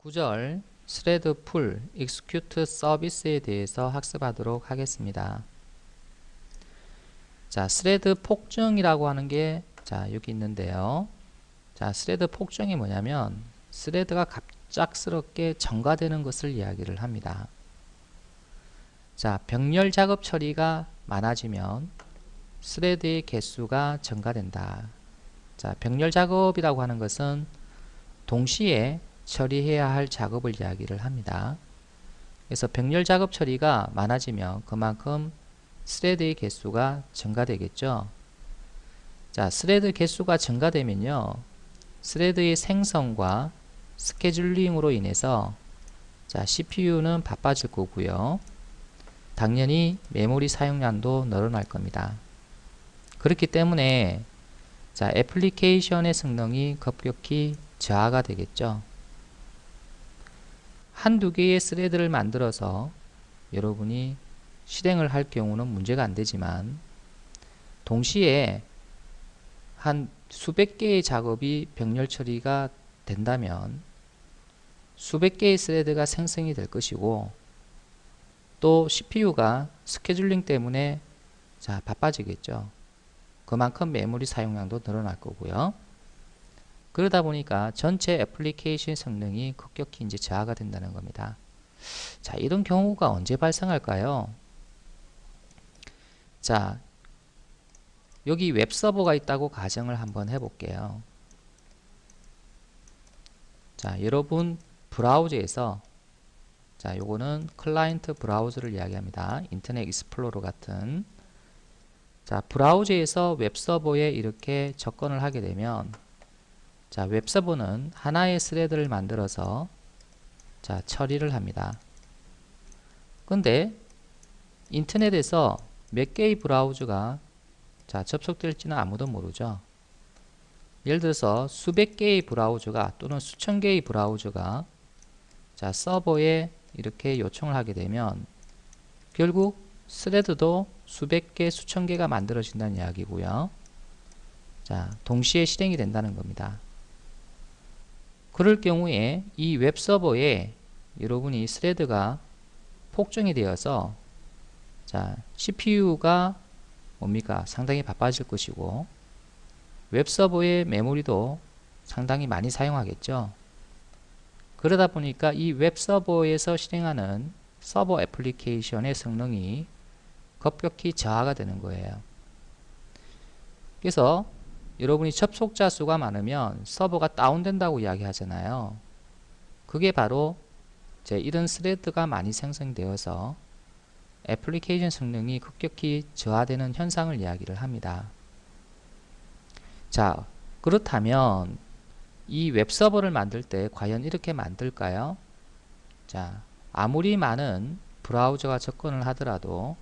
9절 스레드 풀 execute 서비스에 대해서 학습하도록 하겠습니다. 자, 스레드 폭증이라고 하는 게 여기 있는데요. 자, 스레드 폭증이 뭐냐면 스레드가 갑작스럽게 증가되는 것을 이야기를 합니다. 자, 병렬 작업 처리가 많아지면 스레드의 개수가 증가된다. 자, 병렬 작업이라고 하는 것은 동시에 처리해야 할 작업을 이야기를 합니다. 그래서 병렬 작업 처리가 많아지면 그만큼 스레드의 개수가 증가되겠죠. 자, 스레드 개수가 증가되면요, 스레드의 생성과 스케줄링으로 인해서 CPU는 바빠질 거고요. 당연히 메모리 사용량도 늘어날 겁니다. 그렇기 때문에 애플리케이션의 성능이 급격히 저하가 되겠죠. 한두 개의 스레드를 만들어서 여러분이 실행을 할 경우는 문제가 안 되지만 동시에 한 수백 개의 작업이 병렬 처리가 된다면 수백 개의 스레드가 생성이 될 것이고 또 CPU가 스케줄링 때문에 바빠지겠죠. 그만큼 메모리 사용량도 늘어날 거고요. 그러다 보니까 전체 애플리케이션 성능이 급격히 저하가 된다는 겁니다. 자, 이런 경우가 언제 발생할까요? 자, 여기 웹서버가 있다고 가정을 한번 해볼게요. 자, 여러분 브라우저에서 요거는 클라이언트 브라우저를 이야기합니다. 인터넷 익스플로러 같은. 자, 브라우저에서 웹서버에 이렇게 접근을 하게 되면 웹서버는 하나의 스레드를 만들어서 처리를 합니다. 근데 인터넷에서 몇 개의 브라우저가 접속될지는 아무도 모르죠. 예를 들어서 수백 개의 브라우저가 또는 수천 개의 브라우저가 서버에 이렇게 요청을 하게 되면 결국 스레드도 수백 개, 수천 개가 만들어진다는 이야기고요. 동시에 실행이 된다는 겁니다. 그럴 경우에 이 웹서버에 여러분이 스레드가 폭증이 되어서 CPU가 뭡니까? 상당히 바빠질 것이고 웹서버의 메모리도 상당히 많이 사용하겠죠. 그러다 보니까 이 웹서버에서 실행하는 서버 애플리케이션의 성능이 급격히 저하가 되는 거예요. 그래서 여러분이 접속자 수가 많으면 서버가 다운된다고 이야기하잖아요. 그게 바로 이런 스레드가 많이 생성되어서 애플리케이션 성능이 급격히 저하되는 현상을 이야기를 합니다. 자, 그렇다면 이 웹서버를 만들 때 과연 이렇게 만들까요? 자, 아무리 많은 브라우저가 접근을 하더라도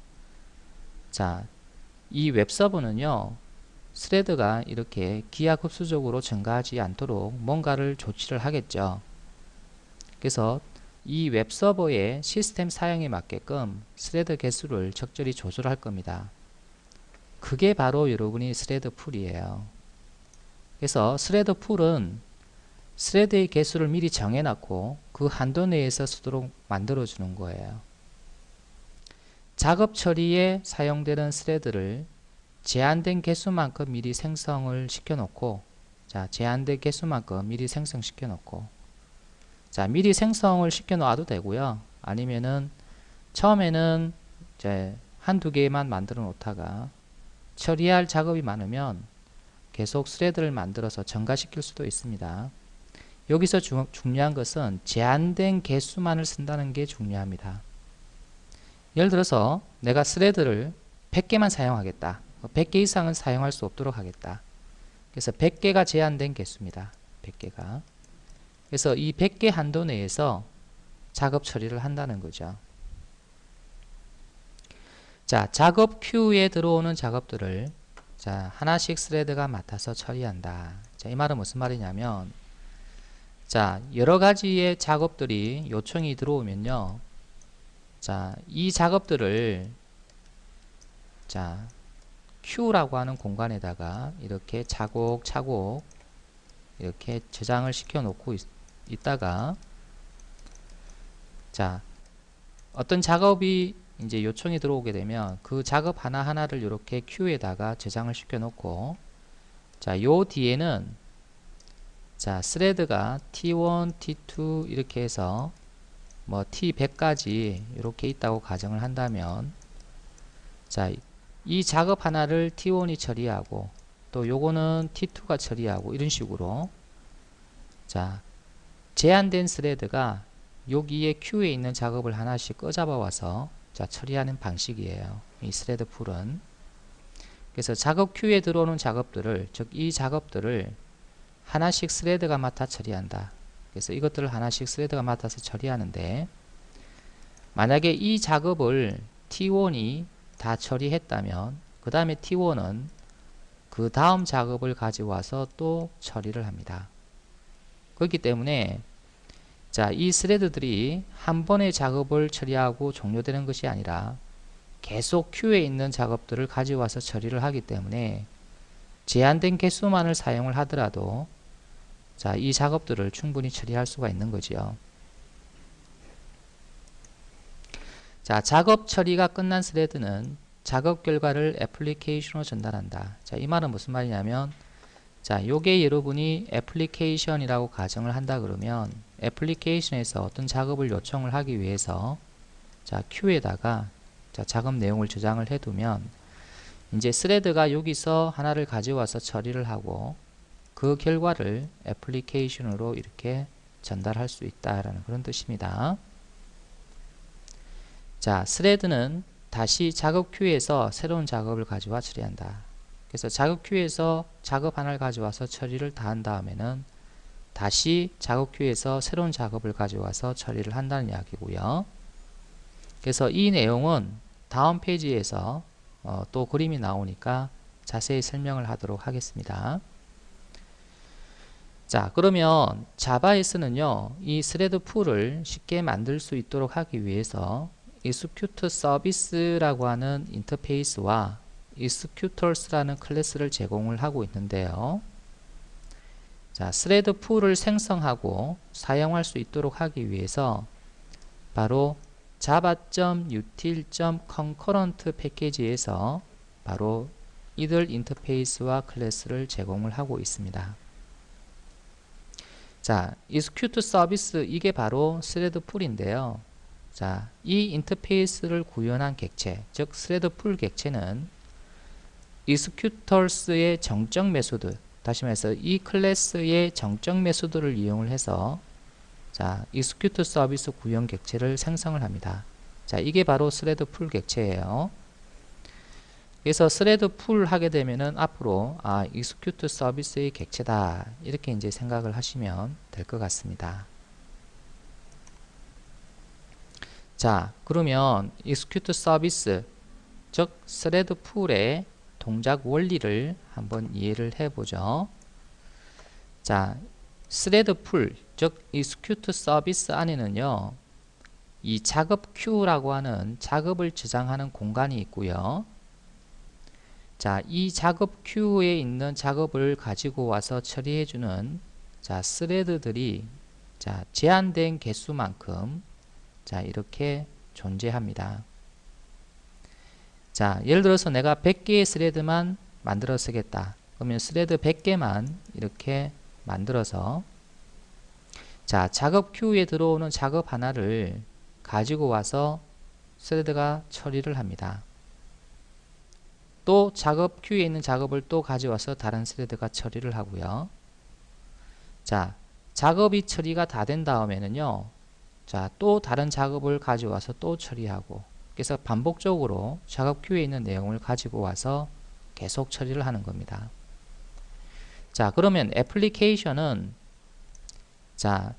이 웹서버는요, 스레드가 이렇게 기하급수적으로 증가하지 않도록 뭔가를 조치를 하겠죠. 그래서 이 웹서버의 시스템 사양에 맞게끔 스레드 개수를 적절히 조절할 겁니다. 그게 바로 여러분이 스레드 풀이에요. 그래서 스레드 풀은 스레드의 개수를 미리 정해놨고 그 한도 내에서 쓰도록 만들어주는 거예요. 작업 처리에 사용되는 스레드를 제한된 개수만큼 미리 생성을 시켜놓고 제한된 개수만큼 미리 생성시켜 놓고 미리 생성을 시켜 놔도 되고요. 아니면은 처음에는 한두 개만 만들어 놓다가 처리할 작업이 많으면 계속 스레드를 만들어서 증가시킬 수도 있습니다. 여기서 중요한 것은 제한된 개수만을 쓴다는 게 중요합니다. 예를 들어서 내가 스레드를 100개만 사용하겠다. 100개 이상은 사용할 수 없도록 하겠다. 그래서 100개가 제한된 개수입니다. 100개가. 그래서 이 100개 한도 내에서 작업 처리를 한다는 거죠. 자, 작업 큐에 들어오는 작업들을 하나씩 스레드가 맡아서 처리한다. 이 말은 무슨 말이냐면 여러 가지의 작업들이 요청이 들어오면요. 이 작업들을 큐라고 하는 공간에다가 이렇게 차곡차곡 이렇게 저장을 시켜 놓고 있다가 자, 어떤 작업이 이제 요청이 들어오게 되면 그 작업 하나하나를 이렇게 큐에다가 저장을 시켜 놓고, 자, 요 뒤에는 자, 스레드가 T1, T2 이렇게 해서 뭐 T100까지 이렇게 있다고 가정을 한다면, 자, 이 작업 하나를 T1이 처리하고 또 요거는 T2가 처리하고 이런 식으로, 자, 제한된 스레드가 여기에 큐에 있는 작업을 하나씩 꺼잡아 와서 자, 처리하는 방식이에요. 이 스레드 풀은. 그래서 작업 큐에 들어오는 작업들을, 즉 이 작업들을 하나씩 스레드가 맡아 처리한다. 그래서 이것들을 하나씩 스레드가 맡아서 처리하는데, 만약에 이 작업을 T1이 다 처리했다면 그 다음에 T1은 그 다음 작업을 가져와서 또 처리를 합니다. 그렇기 때문에 자, 이 스레드들이 한 번의 작업을 처리하고 종료되는 것이 아니라 계속 큐에 있는 작업들을 가져와서 처리를 하기 때문에 제한된 개수만을 사용을 하더라도 자, 이 작업들을 충분히 처리할 수가 있는 거지요. 자, 작업 처리가 끝난 스레드는 작업 결과를 애플리케이션으로 전달한다. 자, 이 말은 무슨 말이냐면, 자, 요게 여러분이 애플리케이션이라고 가정을 한다 그러면 애플리케이션에서 어떤 작업을 요청을 하기 위해서 자, 큐에다가 자, 작업 내용을 저장을 해두면 이제 스레드가 여기서 하나를 가져와서 처리를 하고 그 결과를 애플리케이션으로 이렇게 전달할 수 있다라는 그런 뜻입니다. 자, 스레드는 다시 작업 큐에서 새로운 작업을 가져와 처리한다. 그래서 작업 큐에서 작업 하나를 가져와서 처리를 다 한 다음에는 다시 작업 큐에서 새로운 작업을 가져와서 처리를 한다는 이야기고요. 그래서 이 내용은 다음 페이지에서 또 그림이 나오니까 자세히 설명을 하도록 하겠습니다. 자, 그러면 자바에서는요, 이 스레드 풀을 쉽게 만들 수 있도록 하기 위해서 execute service라고 하는 인터페이스와 executors라는 클래스를 제공을 하고 있는데요. 자, 스레드 풀을 생성하고 사용할 수 있도록 하기 위해서 바로 java.util.concurrent 패키지에서 바로 이들 인터페이스와 클래스를 제공을 하고 있습니다. 자, execute service 이게 바로 스레드 풀인데요. 자, 이 인터페이스를 구현한 객체, 즉 스레드 풀 객체는 executors의 정적 메소드, 다시 말해서 이 클래스의 정적 메소드를 이용을 해서 자, execute 서비스 구현 객체를 생성을 합니다. 자, 이게 바로 스레드 풀 객체예요. 그래서 스레드 풀 하게 되면은 앞으로 execute 서비스의 객체다 이렇게 이제 생각을 하시면 될 것 같습니다. 자, 그러면 execute 서비스, 즉 스레드 풀의 동작 원리를 한번 이해를 해보죠. 자, 스레드 풀, 즉 execute 서비스 안에는요, 이 작업 큐라고 하는 작업을 저장하는 공간이 있고요. 자, 이 작업 큐에 있는 작업을 가지고 와서 처리해주는 자, 스레드들이 자, 제한된 개수만큼 자, 이렇게 존재합니다. 자, 예를 들어서 내가 100개의 스레드만 만들어 쓰겠다. 그러면 스레드 100개만 이렇게 만들어서 자, 작업 큐에 들어오는 작업 하나를 가지고 와서 스레드가 처리를 합니다. 또 작업 큐에 있는 작업을 또 가져와서 다른 스레드가 처리를 하고요. 자, 작업이 처리가 다 된 다음에는요, 자, 또 다른 작업을 가져와서 또 처리하고, 그래서 반복적으로 작업 큐에 있는 내용을 가지고 와서 계속 처리를 하는 겁니다. 자, 그러면 애플리케이션은 자,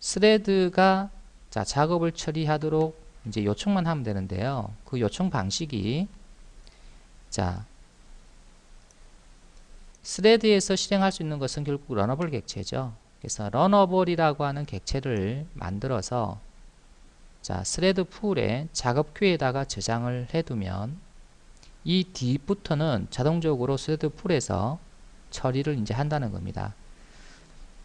스레드가 자, 작업을 처리하도록 이제 요청만 하면 되는데요. 그 요청 방식이 자, 스레드에서 실행할 수 있는 것은 결국 러너블 객체죠. 그래서 러너블이라고 하는 객체를 만들어서 자, 스레드 풀에 작업 큐에다가 저장을 해두면 이 뒤부터는 자동적으로 스레드 풀에서 처리를 이제 한다는 겁니다.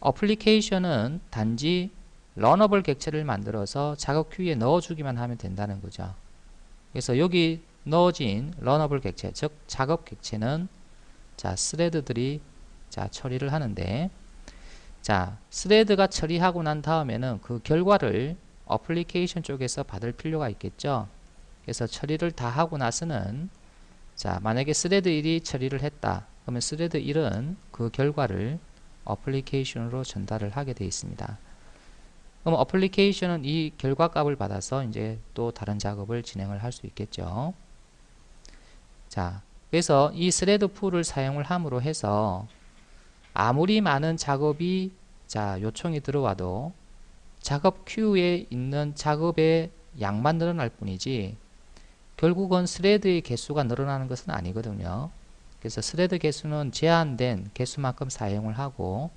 어플리케이션은 단지 러너블 객체를 만들어서 작업 큐에 넣어주기만 하면 된다는 거죠. 그래서 여기 넣어진 러너블 객체, 즉 작업 객체는 자 스레드들이 자 처리를 하는데, 자 스레드가 처리하고 난 다음에는 그 결과를 어플리케이션 쪽에서 받을 필요가 있겠죠. 그래서 처리를 다 하고 나서는 자 만약에 스레드 1이 처리를 했다 그러면 스레드 1은 그 결과를 어플리케이션으로 전달을 하게 되어 있습니다. 그럼 어플리케이션은 이 결과값을 받아서 이제 또 다른 작업을 진행을 할 수 있겠죠. 자 그래서 이 스레드 풀을 사용을 함으로 해서 아무리 많은 작업이 자 요청이 들어와도 작업 큐에 있는 작업의 양만 늘어날 뿐이지 결국은 스레드의 개수가 늘어나는 것은 아니거든요. 그래서 스레드 개수는 제한된 개수만큼 사용을 하고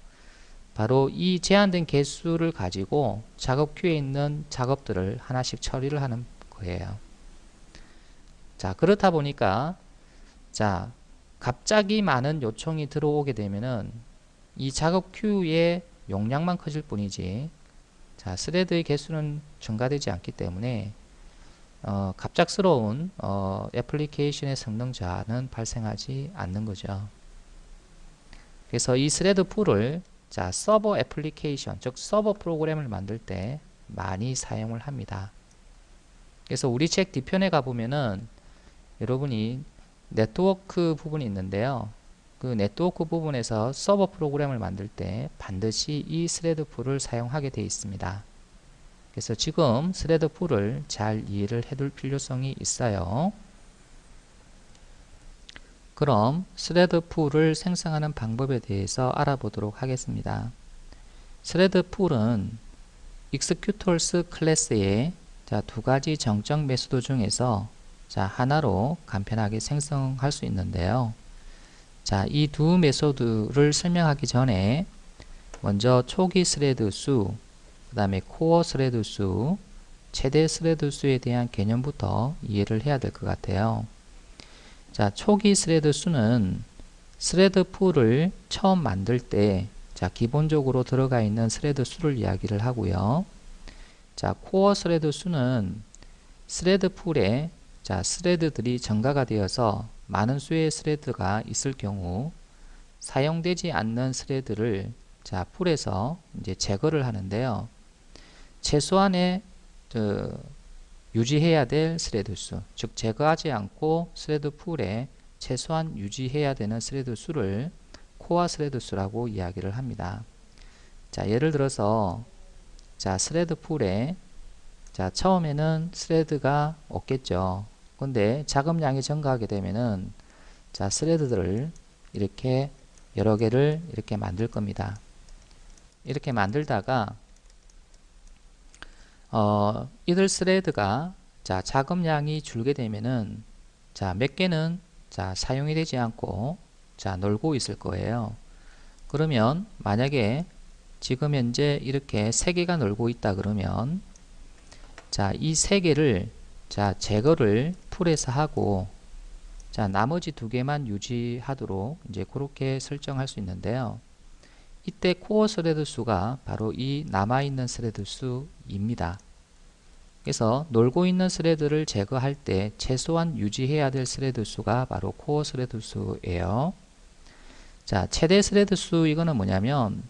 바로 이 제한된 개수를 가지고 작업 큐에 있는 작업들을 하나씩 처리를 하는 거예요. 자 그렇다 보니까 자 갑자기 많은 요청이 들어오게 되면은 이 작업 큐의 용량만 커질 뿐이지 자 스레드의 개수는 증가되지 않기 때문에 갑작스러운 애플리케이션의 성능 저하는 발생하지 않는 거죠. 그래서 이 스레드 풀을 자 서버 애플리케이션, 즉 서버 프로그램을 만들 때 많이 사용을 합니다. 그래서 우리 책 뒤편에 가보면은 여러분이 네트워크 부분이 있는데요. 그 네트워크 부분에서 서버 프로그램을 만들 때 반드시 이 스레드 풀을 사용하게 되어 있습니다. 그래서 지금 스레드 풀을 잘 이해를 해둘 필요성이 있어요. 그럼 스레드 풀을 생성하는 방법에 대해서 알아보도록 하겠습니다. 스레드 풀은 executors 클래스의 자, 두 가지 정적 메소드 중에서 자, 하나로 간편하게 생성할 수 있는데요. 자, 이 두 메소드를 설명하기 전에 먼저 초기 스레드 수, 그 다음에 코어 스레드 수, 최대 스레드 수에 대한 개념부터 이해를 해야 될 것 같아요. 자, 초기 스레드 수는 스레드 풀을 처음 만들 때 자, 기본적으로 들어가 있는 스레드 수를 이야기를 하고요. 자, 코어 스레드 수는 스레드 풀에 자, 스레드들이 증가가 되어서 많은 수의 스레드가 있을 경우 사용되지 않는 스레드를 자, 풀에서 이제 제거를 하는데요. 최소한의 유지해야 될 스레드 수, 즉 제거하지 않고 스레드 풀에 최소한 유지해야 되는 스레드 수를 코어 스레드 수라고 이야기를 합니다. 자, 예를 들어서 자, 스레드 풀에 자, 처음에는 스레드가 없겠죠. 근데 작업량이 증가하게 되면은 자, 스레드들을 이렇게 여러 개를 이렇게 만들 겁니다. 이렇게 만들다가 이들 스레드가 자, 작업량이 줄게 되면은 자, 몇 개는 자, 사용이 되지 않고 자, 놀고 있을 거예요. 그러면 만약에 지금 현재 이렇게 3개가 놀고 있다 그러면 자, 이 3개를 자, 제거를 풀에서 하고 자, 나머지 2개만 유지하도록 이제 그렇게 설정할 수 있는데요. 이때 코어 스레드 수가 바로 이 남아있는 스레드 수입니다. 그래서 놀고 있는 스레드를 제거할 때 최소한 유지해야 될 스레드 수가 바로 코어 스레드 수예요. 자, 최대 스레드 수 이거는 뭐냐면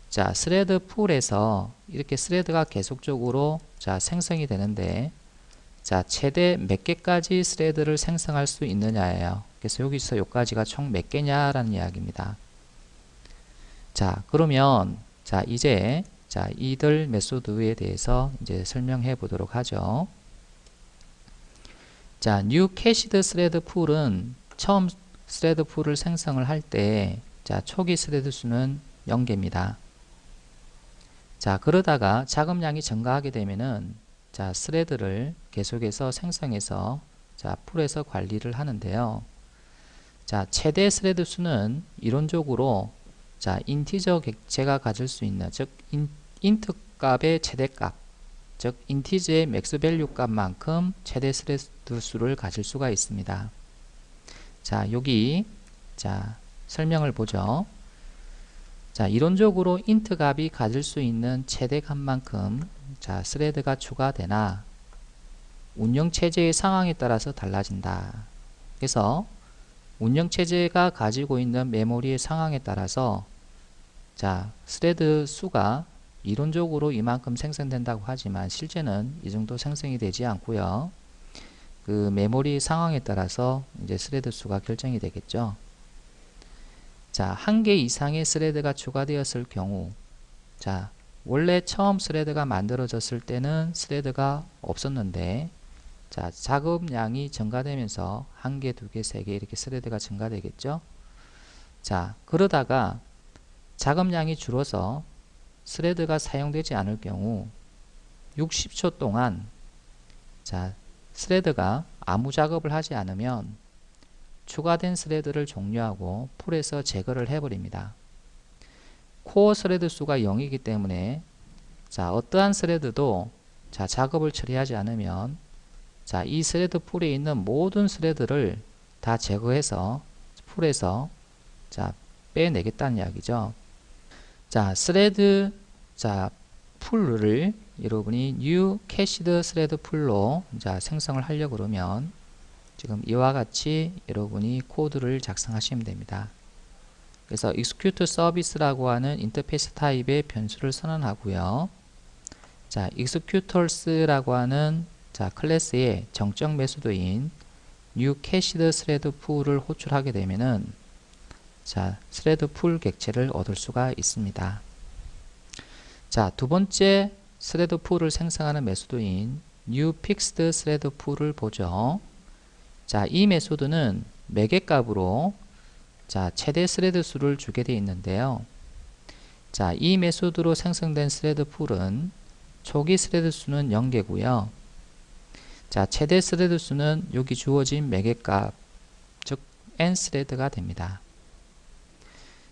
자, 스레드 풀에서 이렇게 스레드가 계속적으로 자, 생성이 되는데 자, 최대 몇 개까지 스레드를 생성할 수 있느냐예요. 그래서 여기서 여기까지가 총 몇 개냐라는 이야기입니다. 자, 그러면 자, 이제 자, 이들 메소드에 대해서 이제 설명해 보도록 하죠. 자, new cached thread pool은 처음 스레드 풀을 생성을 할 때 자, 초기 스레드 수는 0개입니다. 자, 그러다가 작업량이 증가하게 되면은 자, 스레드를 계속해서 생성해서 자, 풀에서 관리를 하는데요. 자, 최대 스레드 수는 이론적으로 자, 인티저 객체가 가질 수 있는, 즉 인트 값의 최대값, 즉 인티저의 맥스 밸류 값만큼 최대 스레드 수를 가질 수가 있습니다. 자, 여기 자, 설명을 보죠. 자, 자, 이론적으로 int 값이 가질 수 있는 최대 값만큼 자, 스레드가 추가되나 운영체제의 상황에 따라서 달라진다. 그래서 운영체제가 가지고 있는 메모리의 상황에 따라서 자, 스레드 수가 이론적으로 이만큼 생성된다고 하지만 실제는 이 정도 생성이 되지 않고요. 그 메모리 상황에 따라서 이제 스레드 수가 결정이 되겠죠. 자, 한 개 이상의 스레드가 추가되었을 경우, 자, 원래 처음 스레드가 만들어졌을 때는 스레드가 없었는데, 자, 작업량이 증가되면서 한 개, 두 개, 세 개 이렇게 스레드가 증가되겠죠. 자, 그러다가 작업량이 줄어서 스레드가 사용되지 않을 경우 60초 동안 자, 스레드가 아무 작업을 하지 않으면 추가된 스레드를 종료하고 풀에서 제거를 해버립니다. 코어 스레드 수가 0이기 때문에 자, 어떠한 스레드도 자, 작업을 처리하지 않으면 자, 이 스레드 풀에 있는 모든 스레드를 다 제거해서 풀에서 자, 빼내겠다는 이야기죠. 자, 스레드 자, 풀을 여러분이 new cached thread 풀로 자, 생성을 하려고 그러면 지금 이와 같이 여러분이 코드를 작성하시면 됩니다. 그래서 execute service라고 하는 인터페이스 타입의 변수를 선언하고요. 자, executors라고 하는 자, 클래스의 정적 메소드인 new cached thread pool을 호출하게 되면은 자, thread pool 객체를 얻을 수가 있습니다. 자, 두 번째 thread pool을 생성하는 메소드인 new fixed thread pool을 보죠. 자, 이 메소드는 매개 값으로 자, 최대 스레드 수를 주게 되어 있는데요. 자, 이 메소드로 생성된 스레드 풀은 초기 스레드 수는 0개고요. 자, 최대 스레드 수는 여기 주어진 매개 값, 즉 n 스레드가 됩니다.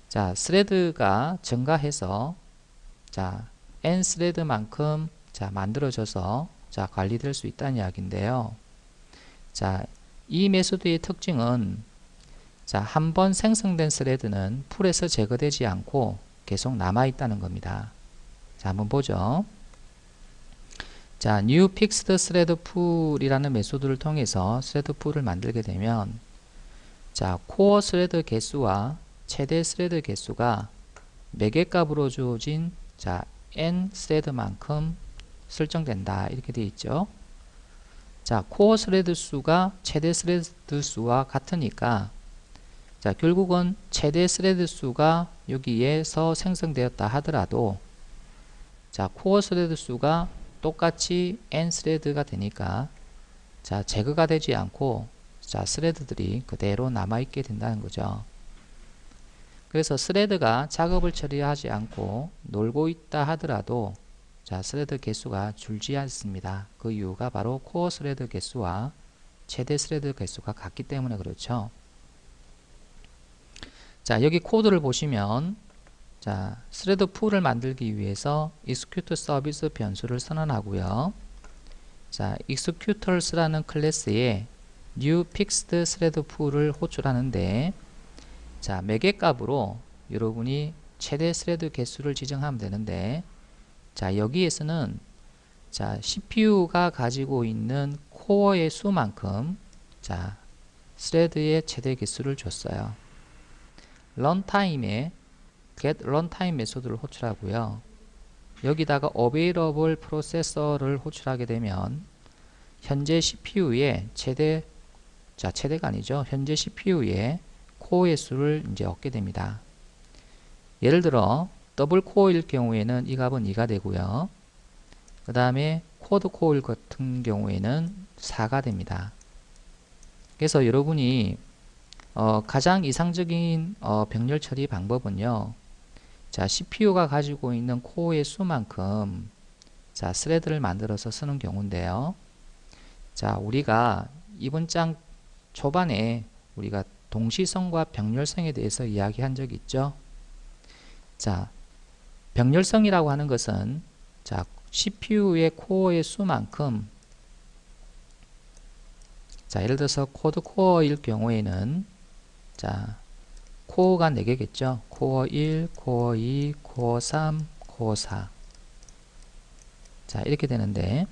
자, 스레드가 증가해서 자, n 스레드만큼 자, 만들어져서 자, 관리될 수 있다는 이야기인데요. 자, 이 메소드의 특징은 자, 한번 생성된 스레드는 풀에서 제거되지 않고 계속 남아 있다는 겁니다. 자, 한번 보죠. 자, new fixed thread pool이라는 메소드를 통해서 스레드 풀을 만들게 되면 자, 코어 스레드 개수와 최대 스레드 개수가 매개 값으로 주어진 자, n 스레드만큼 설정된다. 이렇게 되어 있죠. 자, 코어 스레드 수가 최대 스레드 수와 같으니까 자, 결국은 최대 스레드 수가 여기에서 생성되었다 하더라도 자, 코어 스레드 수가 똑같이 n 스레드가 되니까 자, 제거가 되지 않고 자, 스레드들이 그대로 남아있게 된다는 거죠. 그래서 스레드가 작업을 처리하지 않고 놀고 있다 하더라도 자, 스레드 개수가 줄지 않습니다. 그 이유가 바로 코어 스레드 개수와 최대 스레드 개수가 같기 때문에 그렇죠. 자, 여기 코드를 보시면 자, 스레드 풀을 만들기 위해서 execute service 변수를 선언하고요. 자, executors라는 클래스에 new fixed thread pool을 호출하는데 자, 매개 값으로 여러분이 최대 스레드 개수를 지정하면 되는데 자, 여기에서는 자, CPU가 가지고 있는 코어의 수만큼 자, 스레드의 최대 개수를 줬어요. 런타임에 get runtime 메소드를 호출하고요. 여기다가 available processor를 호출하게 되면 현재 CPU의 최대 자, 최대가 아니죠. 현재 CPU의 코어의 수를 이제 얻게 됩니다. 예를 들어 더블 코어일 경우에는 이 값은 2가 되고요. 그 다음에 쿼드 코어일 같은 경우에는 4가 됩니다. 그래서 여러분이 가장 이상적인 병렬 처리 방법은요. 자, CPU가 가지고 있는 코어의 수만큼 자, 스레드를 만들어서 쓰는 경우인데요. 자, 우리가 이번 장 초반에 우리가 동시성과 병렬성에 대해서 이야기한 적이 있죠. 자, 병렬성이라고 하는 것은 자, CPU의 코어의 수만큼 자, 예를 들어서 쿼드 코어일 경우에는 자, 코어가 4개겠죠. 코어 1, 코어 2, 코어 3, 코어 4. 자, 이렇게 되는데,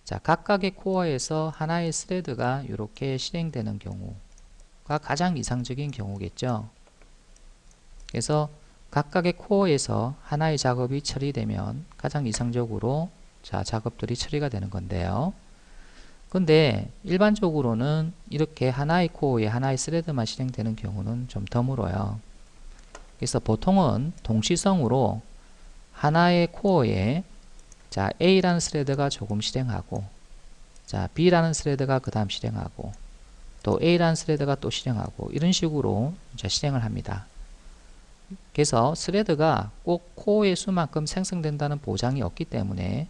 자, 각각의 코어에서 하나의 스레드가 이렇게 실행되는 경우가 가장 이상적인 경우겠죠. 그래서 각각의 코어에서 하나의 작업이 처리되면 가장 이상적으로 자, 작업들이 처리가 되는 건데요. 근데 일반적으로는 이렇게 하나의 코어에 하나의 스레드만 실행되는 경우는 좀 드물어요. 그래서 보통은 동시성으로 하나의 코어에 자, A라는 스레드가 조금 실행하고, 자, B라는 스레드가 그 다음 실행하고, 또 A라는 스레드가 또 실행하고, 이런 식으로 자, 실행을 합니다. 그래서 스레드가 꼭 코어의 수만큼 생성된다는 보장이 없기 때문에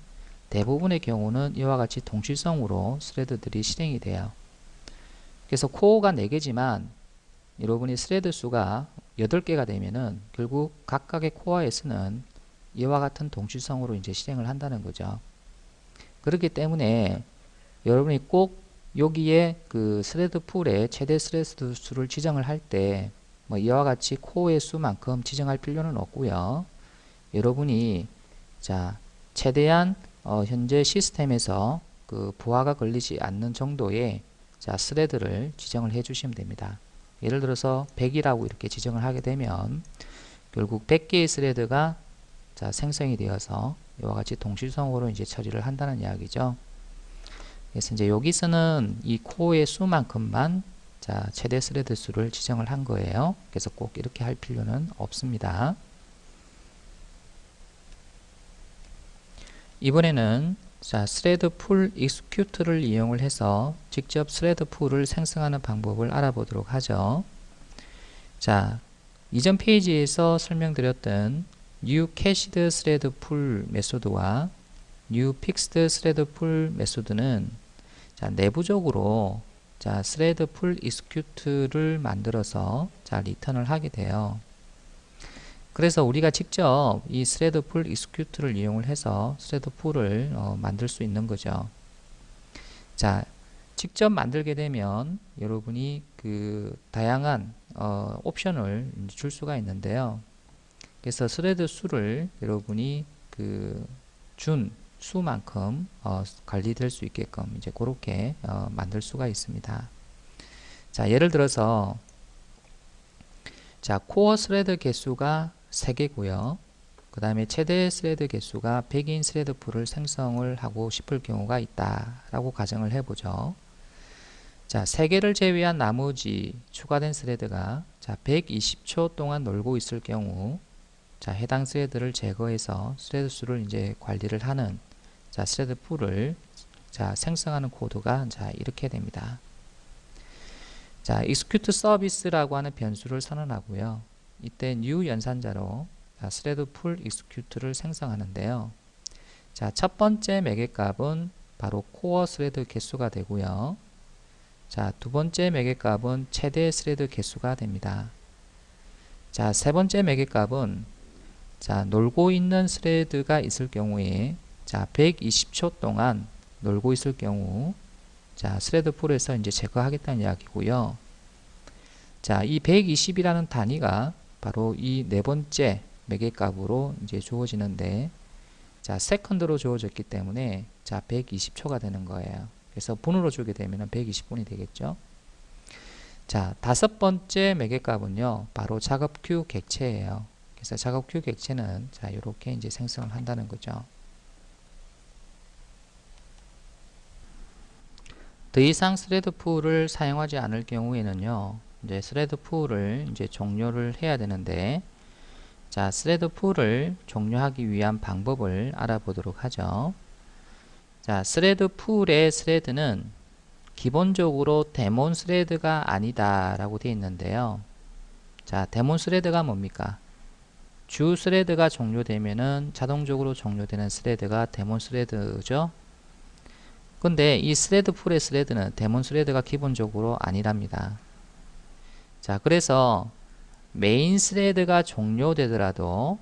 대부분의 경우는 이와 같이 동시성으로 스레드들이 실행이 돼요. 그래서 코어가 4개지만 여러분이 스레드 수가 8개가 되면은 결국 각각의 코어에서는 이와 같은 동시성으로 이제 실행을 한다는 거죠. 그렇기 때문에 여러분이 꼭 여기에 그 스레드 풀에 최대 스레드 수를 지정을 할 때 뭐 이와 같이 코어의 수만큼 지정할 필요는 없고요. 여러분이 자, 최대한 현재 시스템에서 그 부하가 걸리지 않는 정도의 자, 스레드를 지정을 해 주시면 됩니다. 예를 들어서 100이라고 이렇게 지정을 하게 되면 결국 100개의 스레드가 자, 생성이 되어서 이와 같이 동시성으로 이제 처리를 한다는 이야기죠. 그래서 이제 여기서는 이 코어의 수만큼만 자, 최대 스레드 수를 지정을 한 거예요. 그래서 꼭 이렇게 할 필요는 없습니다. 이번에는 자, 스레드 풀 익스큐트를 이용을 해서 직접 스레드 풀을 생성하는 방법을 알아보도록 하죠. 자, 이전 페이지에서 설명드렸던 new cached thread pull 메소드와 new fixed thread pull 메소드는 자, 내부적으로 자, thread pull execute를 만들어서 자, 리턴을 하게 돼요. 그래서 우리가 직접 이 thread pull execute를 이용을 해서 thread pull을 만들 수 있는 거죠. 자, 직접 만들게 되면 여러분이 그 다양한 옵션을 줄 수가 있는데요. 그래서 스레드 수를 여러분이 그 준 수만큼 관리될 수 있게끔 이제 그렇게 만들 수가 있습니다. 자, 예를 들어서 자, 코어 스레드 개수가 3개고요. 그 다음에 최대 스레드 개수가 100인 스레드 풀을 생성을 하고 싶을 경우가 있다라고 가정을 해보죠. 자, 3개를 제외한 나머지 추가된 스레드가 자, 120초 동안 놀고 있을 경우 자, 해당 스레드를 제거해서 스레드 수를 이제 관리를 하는 자, 스레드 풀을 자, 생성하는 코드가 자, 이렇게 됩니다. 자, execute service라고 하는 변수를 선언하고요. 이때 new 연산자로 자, 스레드 풀 execute를 생성하는데요. 자, 첫 번째 매개값은 바로 코어 스레드 개수가 되고요. 자, 두 번째 매개값은 최대 스레드 개수가 됩니다. 자, 세 번째 매개값은 자, 놀고 있는 스레드가 있을 경우에 자, 120초 동안 놀고 있을 경우 자, 스레드 풀에서 이제 제거하겠다는 이야기고요. 자, 이 120이라는 단위가 바로 이 네 번째 매개값으로 이제 주어지는데 자, 세컨드로 주어졌기 때문에 자, 120초가 되는 거예요. 그래서 분으로 주게 되면 120분이 되겠죠. 자, 다섯 번째 매개값은요, 바로 작업 큐 객체예요. 그래서 작업 큐 객체는 자, 이렇게 이제 생성을 한다는 거죠. 더 이상 스레드 풀을 사용하지 않을 경우에는요, 이제 스레드 풀을 이제 종료를 해야 되는데, 자, 스레드 풀을 종료하기 위한 방법을 알아보도록 하죠. 자, 스레드 풀의 스레드는 기본적으로 데몬 스레드가 아니다 라고 되어 있는데요. 자, 데몬 스레드가 뭡니까? 주 스레드가 종료되면은 자동적으로 종료되는 스레드가 데몬 스레드죠. 근데 이 스레드 풀의 스레드는 데몬 스레드가 기본적으로 아니랍니다. 자, 그래서 메인 스레드가 종료되더라도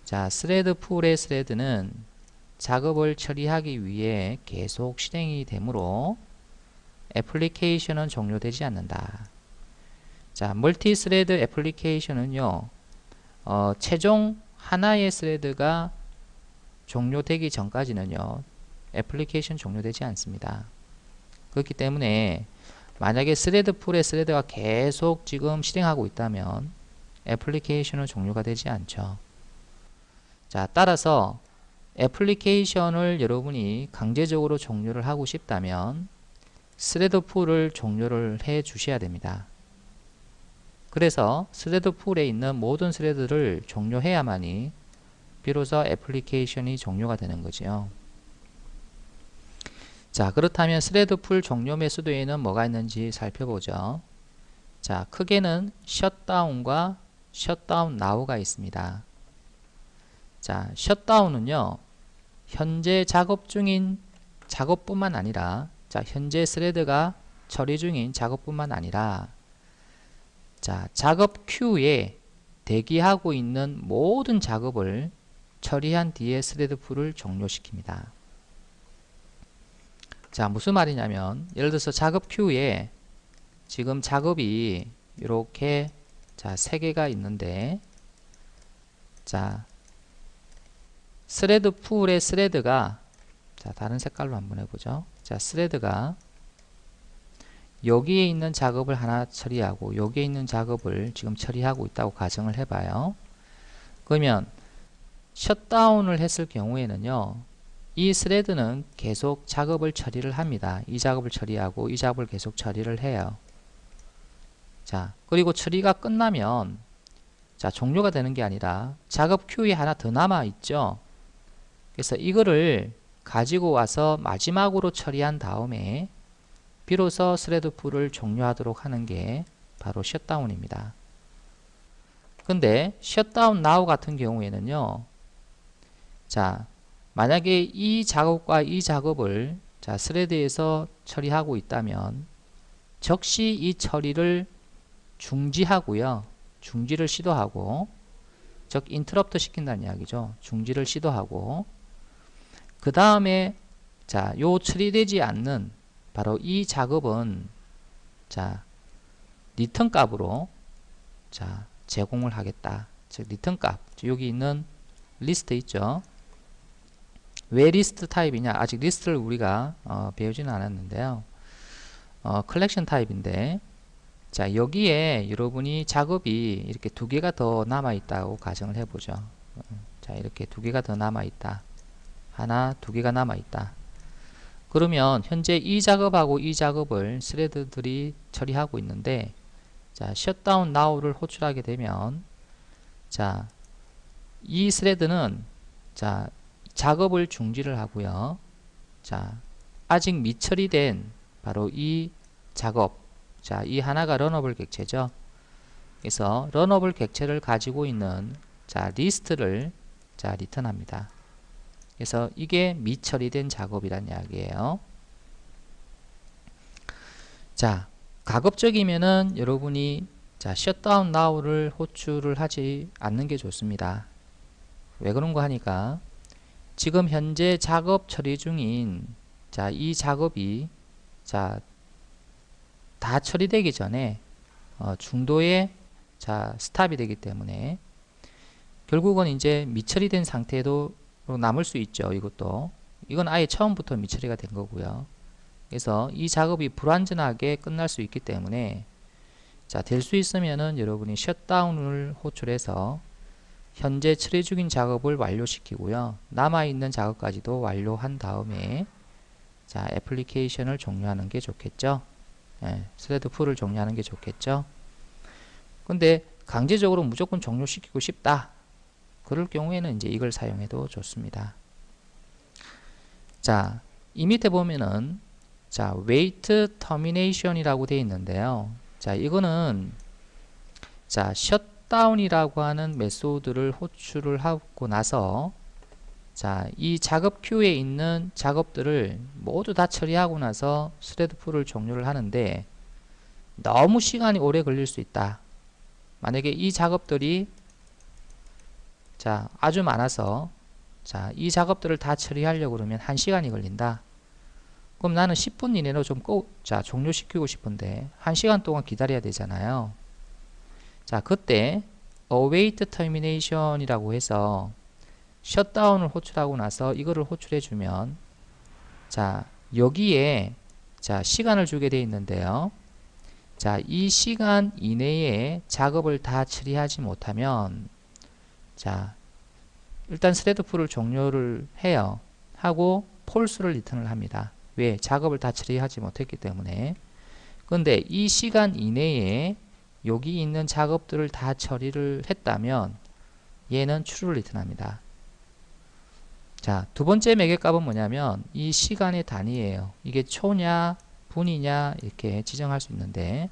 자, 스레드 풀의 스레드는 작업을 처리하기 위해 계속 실행이 되므로 애플리케이션은 종료되지 않는다. 자, 멀티 스레드 애플리케이션은요, 최종 하나의 스레드가 종료되기 전까지는요, 애플리케이션 종료되지 않습니다. 그렇기 때문에 만약에 스레드 풀에 스레드가 계속 지금 실행하고 있다면 애플리케이션은 종료가 되지 않죠. 자, 따라서 애플리케이션을 여러분이 강제적으로 종료를 하고 싶다면 스레드 풀을 종료를 해 주셔야 됩니다. 그래서 스레드 풀에 있는 모든 스레드를 종료해야만이 비로소 애플리케이션이 종료가 되는 거죠. 자, 그렇다면 스레드 풀 종료 매수도에는 뭐가 있는지 살펴보죠. 자, 크게는 셧다운과 셧다운 나우가 있습니다. 자, 셧다운은요, 현재 작업 중인 작업뿐만 아니라, 자, 현재 스레드가 처리 중인 작업뿐만 아니라, 자, 작업 큐에 대기하고 있는 모든 작업을 처리한 뒤에 스레드 풀을 종료시킵니다. 자, 무슨 말이냐면, 예를 들어서 작업 큐에 지금 작업이 이렇게, 자, 3개가 있는데, 자, 스레드 풀의 스레드가, 자, 다른 색깔로 한번 해보죠. 자, 스레드가 여기에 있는 작업을 하나 처리하고 여기에 있는 작업을 지금 처리하고 있다고 가정을 해봐요. 그러면 셧다운을 했을 경우에는요, 이 스레드는 계속 작업을 처리를 합니다. 이 작업을 처리하고 이 작업을 계속 처리를 해요. 자, 그리고 처리가 끝나면, 자, 종료가 되는 게 아니라 작업 큐에 하나 더 남아 있죠. 그래서 이거를 가지고 와서 마지막으로 처리한 다음에 비로소 스레드 풀을 종료하도록 하는 게 바로 셧다운입니다. 근데 셧다운 나우 같은 경우에는요, 자, 만약에 이 작업과 이 작업을, 자, 스레드에서 처리하고 있다면 즉시 이 처리를 중지하고요, 중지를 시도하고, 즉 인터럽트 시킨다는 이야기죠. 중지를 시도하고, 그 다음에, 자, 요 처리되지 않는 바로 이 작업은, 자, 리턴 값으로, 자, 제공을 하겠다. 즉 리턴 값, 여기 있는 리스트 있죠. 왜 리스트 타입이냐? 아직 리스트를 우리가 배우지는 않았는데요. 컬렉션 타입인데, 자, 여기에 여러분이 작업이 이렇게 2개가 더 남아 있다고 가정을 해보죠. 자, 이렇게 2개가 더 남아 있다. 하나, 2개가 남아 있다. 그러면 현재 이 작업하고 이 작업을 스레드들이 처리하고 있는데, 자, 셧다운 나우를 호출하게 되면, 자, 이 스레드는, 자, 작업을 중지를 하고요. 자, 아직 미처리된 바로 이 작업, 자, 이 하나가 런어블 객체죠. 그래서 런어블 객체를 가지고 있는, 자, 리스트를, 자, 리턴합니다. 그래서 이게 미처리된 작업이란 이야기예요. 자, 가급적이면은 여러분이, 자, 셧다운 나우를 호출을 하지 않는 게 좋습니다. 왜 그런가 하니까 지금 현재 작업 처리 중인, 자, 이 작업이, 자, 다 처리되기 전에 중도에, 자, 스탑이 되기 때문에 결국은 이제 미처리된 상태도 남을 수 있죠. 이것도, 이건 아예 처음부터 미처리가 된 거고요. 그래서 이 작업이 불완전하게 끝날 수 있기 때문에, 자, 될 수 있으면은 여러분이 셧다운을 호출해서 현재 처리 중인 작업을 완료시키고요, 남아있는 작업까지도 완료한 다음에, 자, 애플리케이션을 종료하는 게 좋겠죠. 예, 스레드 풀을 종료하는 게 좋겠죠. 근데 강제적으로 무조건 종료시키고 싶다, 그럴 경우에는 이제 이걸 사용해도 좋습니다. 자, 이 밑에 보면은, 자, wait termination이라고 되어 있는데요. 자, 이거는, 자, 셧다운이라고 하는 메소드를 호출을 하고 나서, 자, 이 작업 큐에 있는 작업들을 모두 다 처리하고 나서 스레드 풀을 종료를 하는데, 너무 시간이 오래 걸릴 수 있다. 만약에 이 작업들이, 자, 아주 많아서, 자, 이 작업들을 다 처리하려고 그러면 1시간이 걸린다. 그럼 나는 10분 이내로 좀 자, 종료시키고 싶은데 1시간 동안 기다려야 되잖아요. 자, 그때 await termination이라고 해서 셧다운을 호출하고 나서 이거를 호출해 주면, 자, 여기에 자, 시간을 주게 되어 있는데요. 자, 이 시간 이내에 작업을 다 처리하지 못하면, 자, 일단 스레드 풀을 종료를 해요. 하고 폴스를 리턴을 합니다. 왜? 작업을 다 처리하지 못했기 때문에. 근데 이 시간 이내에 여기 있는 작업들을 다 처리를 했다면 얘는 true를 리턴합니다. 자, 두 번째 매개값은 뭐냐면 이 시간의 단위예요. 이게 초냐 분이냐 이렇게 지정할 수 있는데,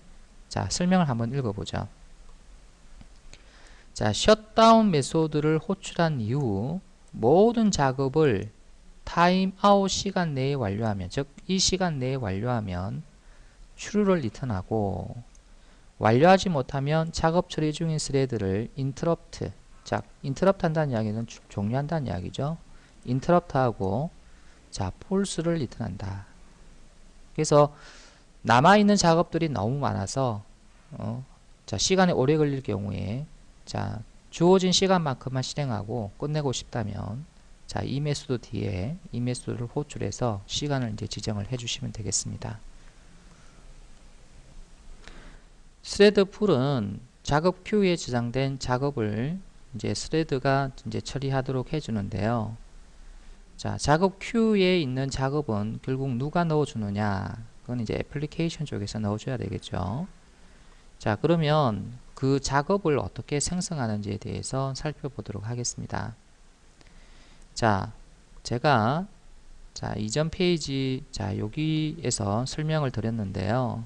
자, 설명을 한번 읽어보죠. 자, 셧다운 메소드를 호출한 이후 모든 작업을 타임아웃 시간 내에 완료하면, 즉 이 시간 내에 완료하면 true를 리턴하고, 완료하지 못하면 작업 처리 중인 스레드를 interrupt, 자, interrupt 한다는 이야기는 종료한다는 이야기죠. interrupt 하고, 자, false를 리턴한다. 그래서 남아있는 작업들이 너무 많아서 자, 시간이 오래 걸릴 경우에, 자, 주어진 시간만큼만 실행하고 끝내고 싶다면, 자, 이 메소드 뒤에 이 메소드를 호출해서 시간을 이제 지정을 해 주시면 되겠습니다. 스레드 풀은 작업 큐에 저장된 작업을 이제 스레드가 이제 처리하도록 해주는데요. 자, 작업 큐에 있는 작업은 결국 누가 넣어주느냐? 그건 이제 애플리케이션 쪽에서 넣어줘야 되겠죠. 자, 그러면 그 작업을 어떻게 생성하는지에 대해서 살펴보도록 하겠습니다. 자, 제가 자, 이전 페이지, 자, 여기에서 설명을 드렸는데요.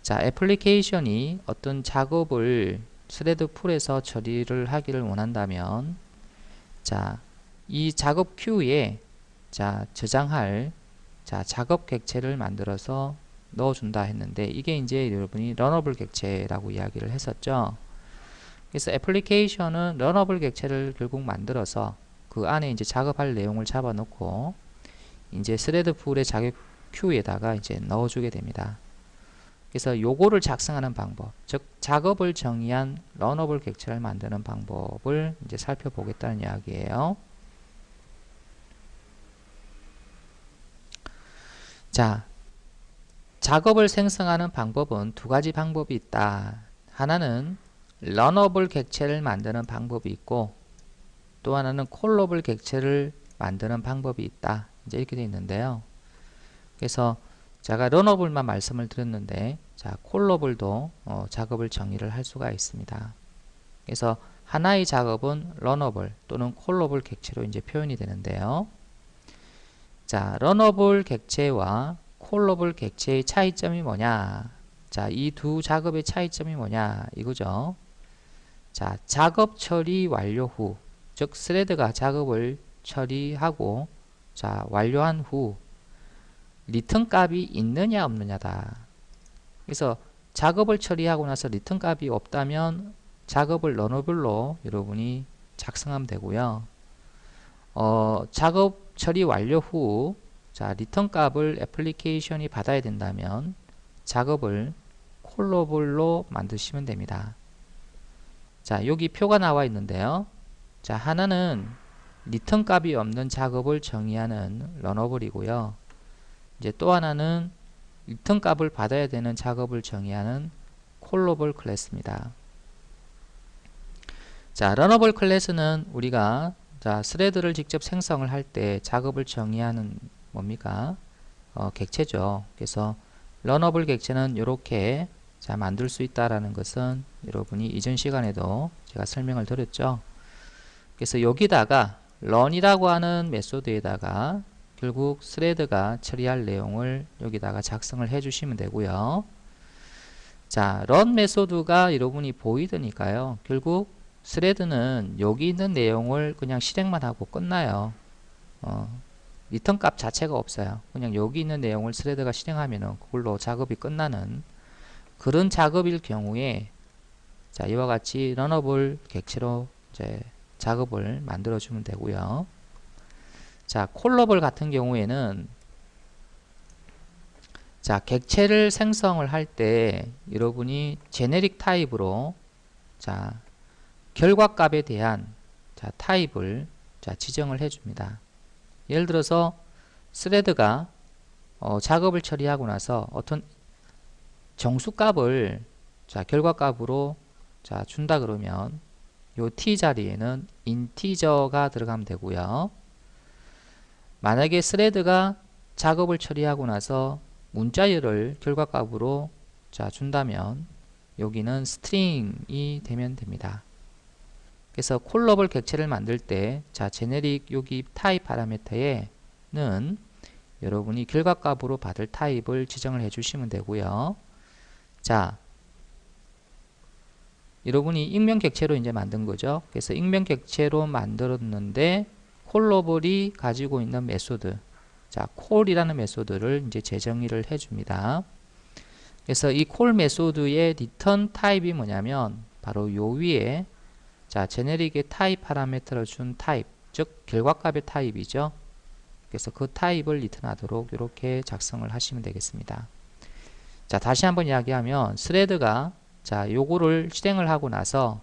자, 애플리케이션이 어떤 작업을 스레드 풀에서 처리를 하기를 원한다면, 자, 이 작업 큐에 자, 저장할 자, 작업 객체를 만들어서 넣어준다 했는데, 이게 이제 여러분이 러너블 객체라고 이야기를 했었죠. 그래서 애플리케이션은 러너블 객체를 결국 만들어서 그 안에 이제 작업할 내용을 잡아놓고 이제 스레드 풀의 작업 큐에다가 이제 넣어주게 됩니다. 그래서 요거를 작성하는 방법, 즉 작업을 정의한 러너블 객체를 만드는 방법을 이제 살펴보겠다는 이야기예요. 자, 작업을 생성하는 방법은 두 가지 방법이 있다. 하나는 러너블 객체를 만드는 방법이 있고, 또 하나는 콜러블 객체를 만드는 방법이 있다. 이제 이렇게 되어 있는데요. 그래서 제가 러너블만 말씀을 드렸는데, 자, 콜러블도 작업을 정의를 할 수가 있습니다. 그래서 하나의 작업은 러너블 또는 콜러블 객체로 이제 표현이 되는데요. 자, 러너블 객체와 콜러블 객체의 차이점이 뭐냐? 자, 이 두 작업의 차이점이 뭐냐? 이거죠. 자, 작업 처리 완료 후, 즉 스레드가 작업을 처리하고, 자, 완료한 후 리턴 값이 있느냐 없느냐다. 그래서 작업을 처리하고 나서 리턴 값이 없다면 작업을 러너블로 여러분이 작성하면 되고요. 작업 처리 완료 후, 자, 리턴 값을 애플리케이션이 받아야 된다면 작업을 콜러블로 만드시면 됩니다. 자, 여기 표가 나와 있는데요. 자, 하나는 리턴 값이 없는 작업을 정의하는 러너블이고요. 이제 또 하나는 리턴 값을 받아야 되는 작업을 정의하는 콜러블 클래스입니다. 자, 러너블 클래스는 우리가 자, 스레드를 직접 생성을 할 때 작업을 정의하는 뭡니까? 객체죠. 그래서 러너블 객체는 이렇게 자, 만들 수 있다라는 것은 여러분이 이전 시간에도 제가 설명을 드렸죠. 그래서 여기다가 런이라고 하는 메소드에다가 결국 스레드가 처리할 내용을 여기다가 작성을 해 주시면 되고요. 자, 런 메소드가 여러분이 보이드니까요. 결국 스레드는 여기 있는 내용을 그냥 실행만 하고 끝나요. 리턴 값 자체가 없어요. 그냥 여기 있는 내용을 스레드가 실행하면은 그걸로 작업이 끝나는 그런 작업일 경우에, 자, 이와 같이 러너블 객체로 이제 작업을 만들어 주면 되고요. 자, 콜러블 같은 경우에는 자, 객체를 생성을 할 때 여러분이 제네릭 타입으로 자, 결과값에 대한 자, 타입을 자, 지정을 해줍니다. 예를 들어서 스레드가 작업을 처리하고 나서 어떤 정수값을 자, 결과값으로 자, 준다 그러면 요 t 자리에는 인티저가 들어가면 되고요. 만약에 스레드가 작업을 처리하고 나서 문자열을 결과값으로 자, 준다면 여기는 스트링이 되면 됩니다. 그래서 콜러블 객체를 만들 때 자, 제네릭 여기 타입 파라미터에는 여러분이 결과값으로 받을 타입을 지정을 해 주시면 되고요. 자, 여러분이 익명 객체로 이제 만든 거죠. 그래서 익명 객체로 만들었는데 콜러블이 가지고 있는 메소드, 자, 콜이라는 메소드를 이제 재정의를 해줍니다. 그래서 이 콜 메소드의 리턴 타입이 뭐냐면 바로 요 위에 자, 제네릭의 타입 파라미터를 준 타입, 즉 결과값의 타입이죠. 그래서 그 타입을 리턴하도록 이렇게 작성을 하시면 되겠습니다. 자, 다시 한번 이야기하면 스레드가 자, 요거를 실행을 하고 나서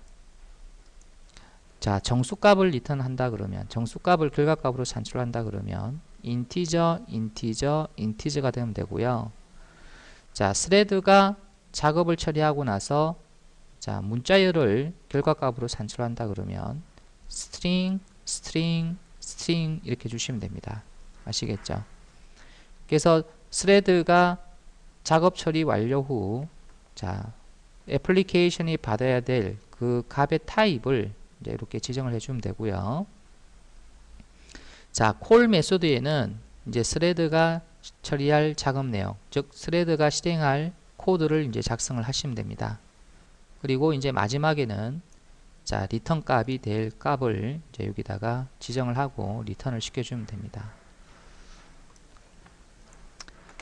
자, 정수값을 리턴한다 그러면 정수값을 결과값으로 산출한다 그러면 인티저가 되면 되고요. 자, 스레드가 작업을 처리하고 나서 자, 문자열을 결과값으로 산출한다 그러면 스트링 이렇게 주시면 됩니다. 아시겠죠? 그래서 스레드가 작업 처리 완료 후 자, 애플리케이션이 받아야 될 그 값의 타입을 이제 이렇게 지정을 해주면 되고요. 자, 콜 메소드에는 이제 스레드가 처리할 작업 내용, 즉 스레드가 실행할 코드를 이제 작성을 하시면 됩니다. 그리고 이제 마지막에는 자, 리턴 값이 될 값을 이제 여기다가 지정을 하고 리턴을 시켜주면 됩니다.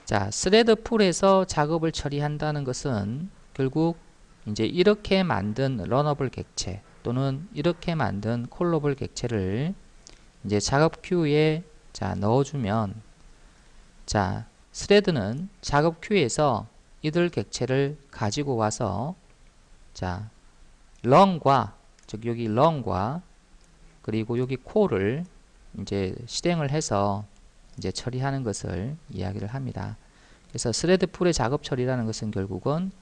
자, 스레드 풀에서 작업을 처리한다는 것은 결국 이제 이렇게 만든 러너블 객체 또는 이렇게 만든 콜러블 객체를 이제 작업 큐에 자, 넣어주면 자, 스레드는 작업 큐에서 이들 객체를 가지고 와서 자, 런과 즉 여기 런과 그리고 여기 콜을 이제 실행을 해서 이제 처리하는 것을 이야기를 합니다. 그래서 스레드 풀의 작업 처리라는 것은 결국은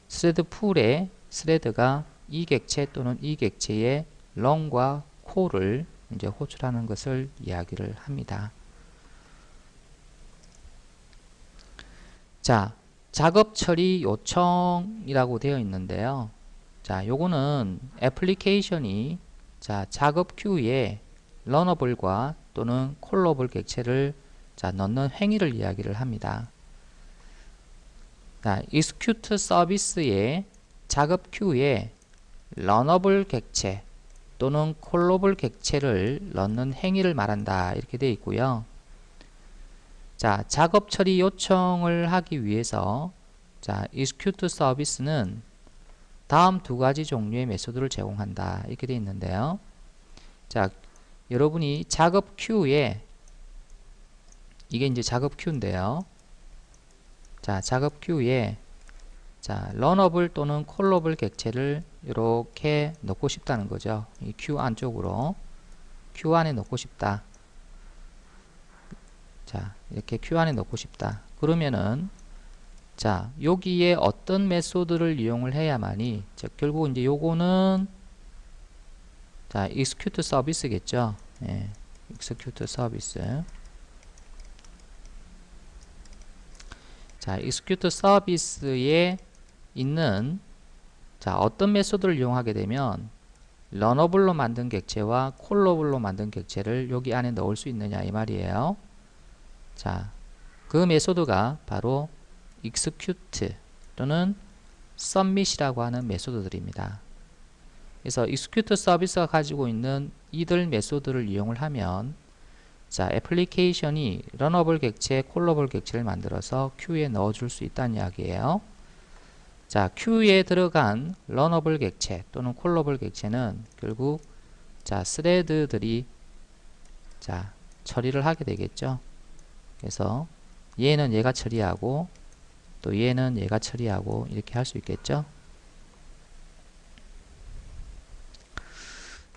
스레드 풀에 스레드가 이 객체 또는 이 객체의 런과 콜을 이제 호출하는 것을 이야기를 합니다. 자, 작업 처리 요청이라고 되어 있는데요. 자, 요거는 애플리케이션이 자, 작업 큐에 러너블과 또는 콜러블 객체를 자, 넣는 행위를 이야기를 합니다. 자, execute 서비스의 작업 큐에 러너블 객체 또는 콜러블 객체를 넣는 행위를 말한다. 이렇게 되어 있고요. 자, 작업 처리 요청을 하기 위해서 자, execute 서비스는 다음 두 가지 종류의 메소드를 제공한다. 이렇게 되어 있는데요. 자, 여러분이 작업 큐에 이게 이제 작업 큐인데요. 자, 작업 큐에 자, 러너블 또는 콜러블 객체를 이렇게 넣고 싶다는 거죠. 이 큐 안쪽으로 큐 안에 넣고 싶다. 자, 이렇게 큐 안에 넣고 싶다. 그러면은 자, 여기에 어떤 메소드를 이용을 해야만이 즉 결국 이제 요거는 자, execute 서비스겠죠. 예, execute 서비스. 자, execute 서비스에 있는 자, 어떤 메소드를 이용하게 되면 러너블로 만든 객체와 콜러블로 만든 객체를 여기 안에 넣을 수 있느냐 이 말이에요. 자, 그 메소드가 바로 execute 또는 submit이라고 하는 메소드들입니다. 그래서 execute 서비스가 가지고 있는 이들 메소드를 이용을 하면 자, 애플리케이션이 러너블 객체, 콜러블 객체를 만들어서 큐에 넣어줄 수 있다는 이야기예요. 자, 큐에 들어간 러너블 객체 또는 콜러블 객체는 결국 자, 스레드들이 자, 처리를 하게 되겠죠. 그래서 얘는 얘가 처리하고 또 얘는 얘가 처리하고 이렇게 할 수 있겠죠.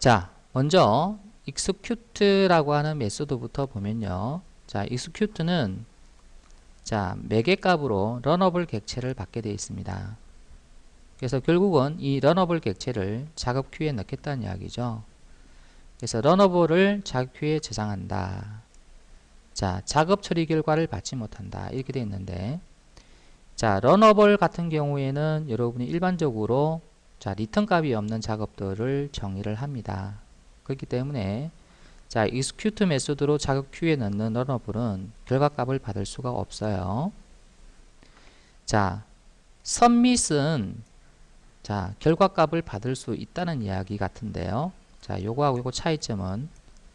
자, 먼저 execute라고 하는 메소드부터 보면요. 자, execute는 자, 매개 값으로 런어블 객체를 받게 되어 있습니다. 그래서 결국은 이 런어블 객체를 작업 큐에 넣겠다는 이야기죠. 그래서 런어블을 작업 큐에 저장한다. 자, 작업 처리 결과를 받지 못한다. 이렇게 되어 있는데, 자, 런어블 같은 경우에는 여러분이 일반적으로 자, 리턴 값이 없는 작업들을 정의를 합니다. 그렇기 때문에 자, execute 메소드로 작업 큐에 넣는 런어블은 결과값을 받을 수가 없어요. 자, submit은 자, 결과값을 받을 수 있다는 이야기 같은데요. 자, 요거하고 요거 차이점은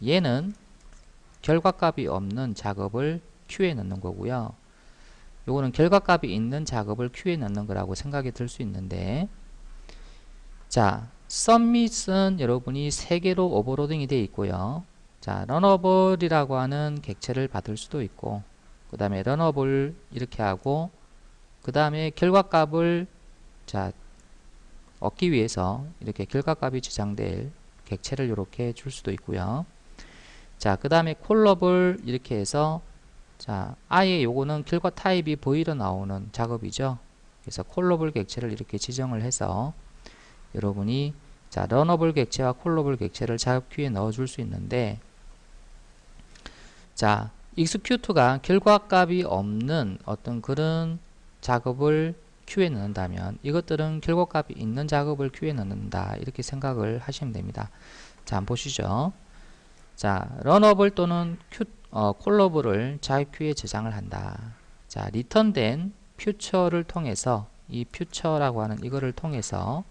얘는 결과값이 없는 작업을 큐에 넣는 거고요. 요거는 결과값이 있는 작업을 큐에 넣는 거라고 생각이 들 수 있는데, 자, submit은 여러분이 3개로 오버로딩이 되어 있고요. 자, 런어블이라고 하는 객체를 받을 수도 있고, 그 다음에 런어블 이렇게 하고, 그 다음에 결과값을 자, 얻기 위해서 이렇게 결과값이 저장될 객체를 이렇게 줄 수도 있고요. 자, 그 다음에 콜러블 이렇게 해서 자, 아예 요거는 결과 타입이 V로 나오는 작업이죠. 그래서 콜러블 객체를 이렇게 지정을 해서 여러분이 자, 런어블 객체와 콜러블 객체를 작업 큐에 넣어 줄 수 있는데, 자, execute가 결과값이 없는 어떤 그런 작업을 큐에 넣는다면 이것들은 결과값이 있는 작업을 큐에 넣는다. 이렇게 생각을 하시면 됩니다. 자, 한번 보시죠. 자, 런어블 또는 콜러블을 작업 큐에 저장을 한다. 자, 리턴된 퓨처를 통해서 이 퓨처라고 하는 이거를 통해서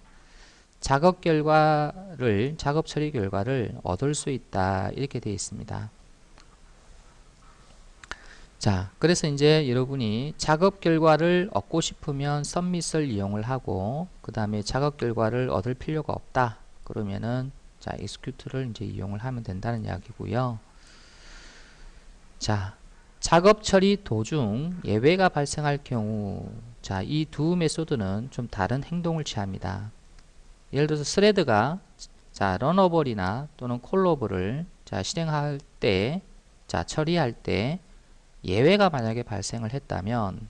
작업 결과를 작업 처리 결과를 얻을 수 있다. 이렇게 되어 있습니다. 자, 그래서 이제 여러분이 작업 결과를 얻고 싶으면 submit을 이용을 하고, 그 다음에 작업 결과를 얻을 필요가 없다. 그러면은 자, execute를 이제 이용을 하면 된다는 이야기고요. 자, 작업 처리 도중 예외가 발생할 경우, 자, 이 두 메소드는 좀 다른 행동을 취합니다. 예를 들어서 스레드가 자, 런어블이나 또는 콜러블을 자, 실행할 때, 자, 처리할 때 예외가 만약에 발생을 했다면,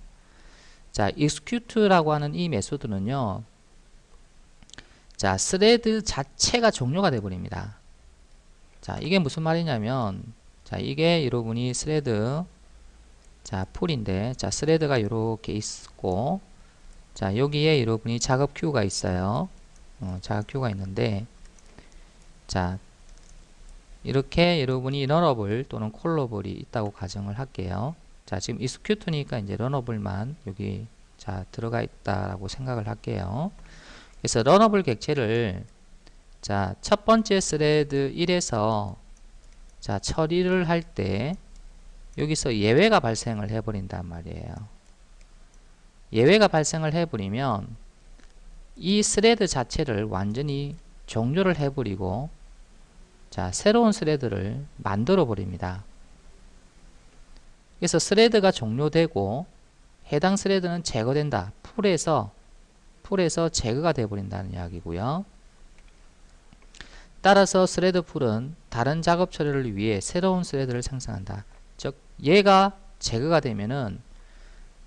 자, execute라고 하는 이 메소드는요, 자, 스레드 자체가 종료가 되어 버립니다. 자, 이게 무슨 말이냐면, 자, 이게 여러분이 스레드 자, 풀인데, 자, 스레드가 이렇게 있고, 자, 여기에 여러분이 작업 큐가 있어요. 작업 큐가 있는데, 자, 이렇게 여러분이 런어블 또는 콜러블이 있다고 가정을 할게요. 자, 지금 execute니까 이제 런어블만 여기 자, 들어가 있다라고 생각을 할게요. 그래서 런어블 객체를 자, 첫 번째 스레드 1에서 자, 처리를 할 때 여기서 예외가 발생을 해버린단 말이에요. 예외가 발생을 해버리면 이 스레드 자체를 완전히 종료를 해버리고, 자, 새로운 스레드를 만들어 버립니다. 그래서 스레드가 종료되고 해당 스레드는 제거된다. 풀에서 제거가 되어 버린다는 이야기고요. 따라서 스레드 풀은 다른 작업 처리를 위해 새로운 스레드를 생성한다. 즉, 얘가 제거가 되면은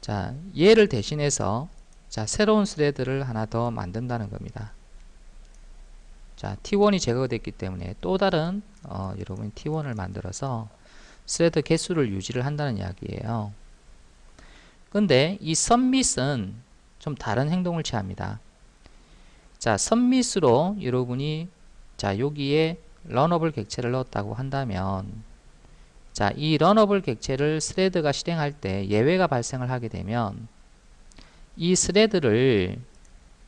자, 얘를 대신해서 자, 새로운 스레드를 하나 더 만든다는 겁니다. 자, T1이 제거됐기 때문에 또 다른 여러분 T1을 만들어서 스레드 개수를 유지를 한다는 이야기예요. 근데 이 submit은 좀 다른 행동을 취합니다. 자, submit으로 여러분이 자, 여기에 런어블 객체를 넣었다고 한다면, 자, 이 런어블 객체를 스레드가 실행할 때 예외가 발생을 하게 되면 이 스레드를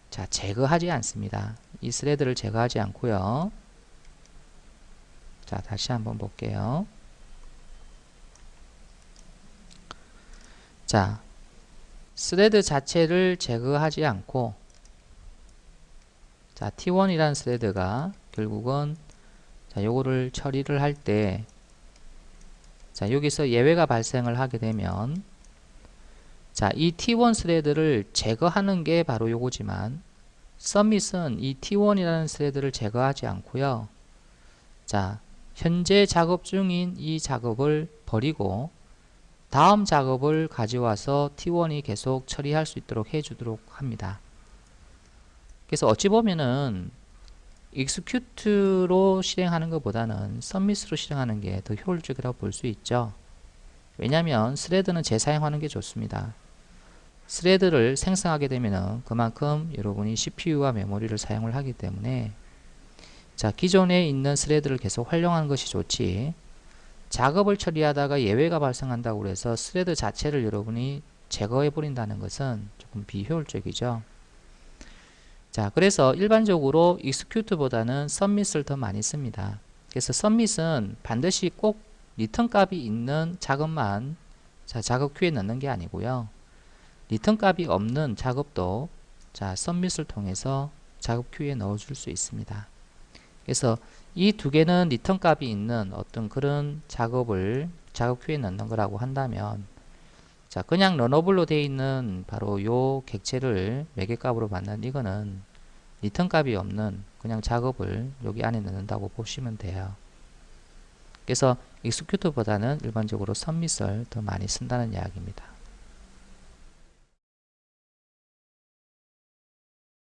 자, 제거하지 않습니다. 이 스레드를 제거하지 않고요. 자, 다시 한번 볼게요. 자, 스레드 자체를 제거하지 않고, 자, T1이라는 스레드가 결국은 자, 요거를 처리를 할 때, 자, 여기서 예외가 발생을 하게 되면, 자, 이 T1 스레드를 제거하는 게 바로 요거지만, submit은 이 T1이라는 스레드를 제거하지 않고요. 자, 현재 작업 중인 이 작업을 버리고 다음 작업을 가져와서 T1이 계속 처리할 수 있도록 해주도록 합니다. 그래서 어찌 보면은 execute로 실행하는 것보다는 submit으로 실행하는 게 더 효율적이라고 볼 수 있죠. 왜냐하면 스레드는 재사용하는 게 좋습니다. 스레드를 생성하게 되면 그만큼 여러분이 CPU와 메모리를 사용을 하기 때문에 자, 기존에 있는 스레드를 계속 활용하는 것이 좋지, 작업을 처리하다가 예외가 발생한다고 해서 스레드 자체를 여러분이 제거해 버린다는 것은 조금 비효율적이죠. 자, 그래서 일반적으로 execute보다는 submit을 더 많이 씁니다. 그래서 submit은 반드시 꼭 리턴 값이 있는 작업만 자, 작업 큐에 넣는 게 아니고요. 리턴 값이 없는 작업도 자, submit을 통해서 작업 큐에 넣어 줄 수 있습니다. 그래서 이 두 개는 리턴 값이 있는 어떤 그런 작업을 작업 큐에 넣는 거라고 한다면, 자, 그냥 러너블로 되어 있는 바로 요 객체를 매개값으로 받는 이거는 리턴 값이 없는 그냥 작업을 여기 안에 넣는다고 보시면 돼요. 그래서 execute보다는 일반적으로 submit을 더 많이 쓴다는 이야기입니다.